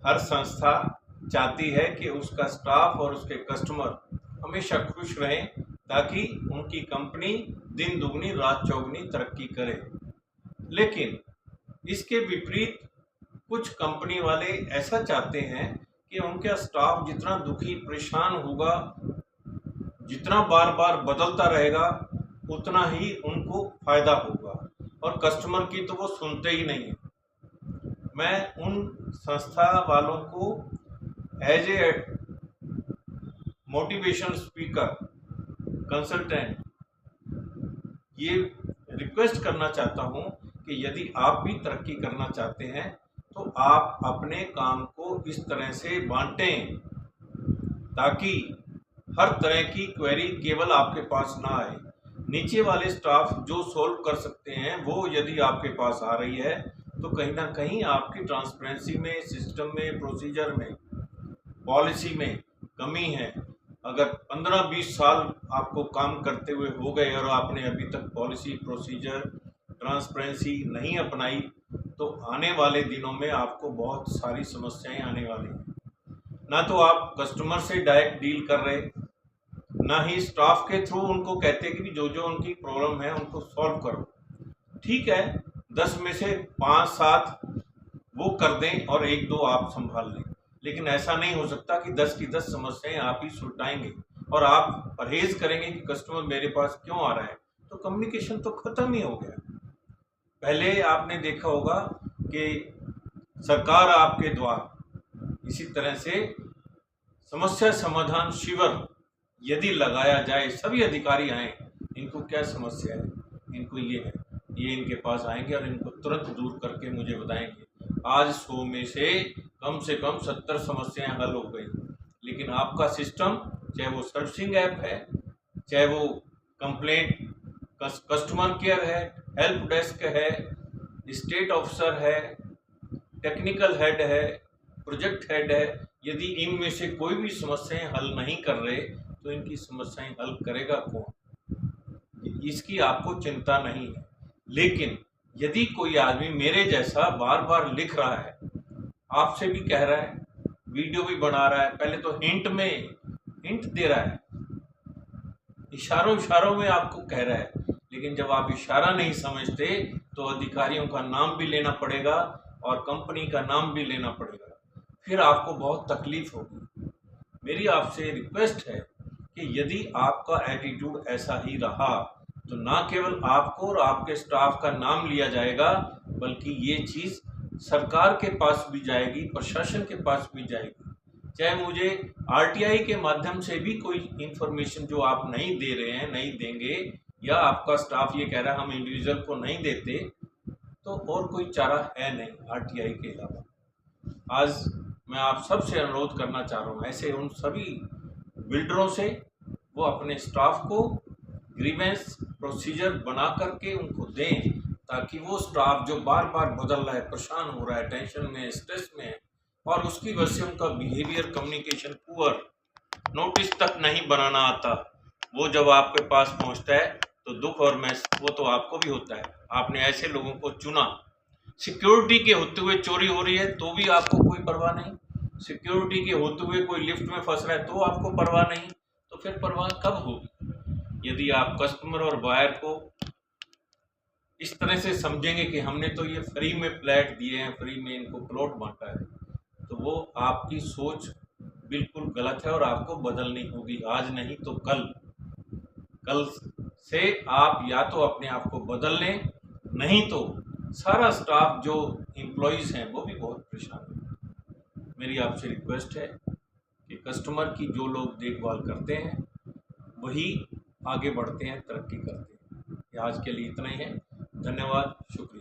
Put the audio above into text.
हर संस्था चाहती है कि उसका स्टाफ और उसके कस्टमर हमेशा खुश रहें ताकि उनकी कंपनी दिन दुगनी रात चौगुनी तरक्की करे। लेकिन इसके विपरीत कुछ कंपनी वाले ऐसा चाहते हैं कि उनका स्टाफ जितना दुखी परेशान होगा, जितना बार बार बदलता रहेगा, उतना ही उनको फायदा होगा और कस्टमर की तो वो सुनते ही नहीं है। मैं उन संस्था वालों को as a motivation speaker, consultant ये रिक्वेस्ट करना चाहता हूं कि यदि आप भी तरक्की करना चाहते हैं तो आप अपने काम को इस तरह से बांटें ताकि हर तरह की क्वेरी केवल आपके पास ना आए। नीचे वाले स्टाफ जो सॉल्व कर सकते हैं वो यदि आपके पास आ रही है तो कहीं ना कहीं आपकी ट्रांसपेरेंसी में, सिस्टम में, प्रोसीजर में, पॉलिसी में कमी है। अगर 15-20 साल आपको काम करते हुए हो गए और आपने अभी तक पॉलिसी, प्रोसीजर, ट्रांसपेरेंसी नहीं अपनाई तो आने वाले दिनों में आपको बहुत सारी समस्याएं आने वाली हैं। ना तो आप कस्टमर से डायरेक्ट डील कर रहे, ना ही स्टाफ के थ्रू उनको कहते कि जो जो उनकी प्रॉब्लम है उनको सॉल्व करो। ठीक है, 10 में से 5-7 वो कर दें और 1-2 आप संभाल लें, लेकिन ऐसा नहीं हो सकता कि 10 की 10 समस्याएं आप ही सुलटाएंगे और आप परहेज करेंगे कि कस्टमर मेरे पास क्यों आ रहा है, तो कम्युनिकेशन तो खत्म ही हो गया। पहले आपने देखा होगा कि सरकार आपके द्वारा इसी तरह से समस्या समाधान शिविर यदि लगाया जाए, सभी अधिकारी आए, इनको क्या समस्या है, इनको ये है, ये इनके पास आएंगे और इनको तुरंत दूर करके मुझे बताएंगे। आज 100 में से कम 70 समस्याएं हल हो गई। लेकिन आपका सिस्टम, चाहे वो सर्विसिंग ऐप है, चाहे वो कंप्लेंट कस्टमर केयर है, हेल्प डेस्क है, स्टेट ऑफिसर है, टेक्निकल हेड है, प्रोजेक्ट हेड है, यदि इनमें से कोई भी समस्याएं हल नहीं कर रहे तो इनकी समस्याएं हल करेगा कौन, इसकी आपको चिंता नहीं है। लेकिन यदि कोई आदमी मेरे जैसा बार बार लिख रहा है, आपसे भी कह रहा है, वीडियो भी बना रहा है, पहले तो हिंट दे रहा है, इशारों में आपको कह रहा है, लेकिन जब आप इशारा नहीं समझते तो अधिकारियों का नाम भी लेना पड़ेगा और कंपनी का नाम भी लेना पड़ेगा, फिर आपको बहुत तकलीफ होगी। मेरी आपसे रिक्वेस्ट है कि यदि आपका एटीट्यूड ऐसा ही रहा तो ना केवल आपको और आपके स्टाफ का नाम लिया जाएगा, बल्कि ये चीज़ सरकार के पास भी जाएगी, प्रशासन के पास भी जाएगी। चाहे मुझे आरटीआई के माध्यम से भी कोई इंफॉर्मेशन जो आप नहीं दे रहे हैं, नहीं देंगे, या आपका स्टाफ ये कह रहा है हम इंडिविजुअल को नहीं देते, तो और कोई चारा है नहीं आरटीआई के अलावा। आज मैं आप सबसे अनुरोध करना चाह रहा हूँ, ऐसे उन सभी बिल्डरों से, वो अपने स्टाफ को ग्रीवेंस प्रोसीजर बना करके उनको दें ताकि वो स्टाफ जो बार बार बदल रहा है, परेशान हो रहा है, टेंशन में, स्ट्रेस में है और उसकी वजह से उनका बिहेवियर, कम्युनिकेशन पुअर, नोटिस तक नहीं बनाना आता, वो जब आपके पास पहुंचता है तो दुख और मैस वो तो आपको भी होता है। आपने ऐसे लोगों को चुना, सिक्योरिटी के होते हुए चोरी हो रही है तो भी आपको कोई परवाह नहीं, सिक्योरिटी के होते हुए कोई लिफ्ट में फंस रहा है तो आपको परवाह नहीं, तो फिर परवाह कब होगी? यदि आप कस्टमर और बायर को इस तरह से समझेंगे कि हमने तो ये फ्री में फ्लैट दिए हैं, फ्री में इनको प्लॉट बांटा है, तो वो आपकी सोच बिल्कुल गलत है और आपको बदलनी होगी, आज नहीं तो कल से आप या तो अपने आप को बदल लें, नहीं तो सारा स्टाफ जो एम्प्लॉयज़ हैं वो भी बहुत परेशान है। मेरी आपसे रिक्वेस्ट है कि कस्टमर की जो लोग देखभाल करते हैं वही आगे बढ़ते हैं, तरक्की करते हैं। आज के लिए इतना ही है। धन्यवाद, शुक्रिया।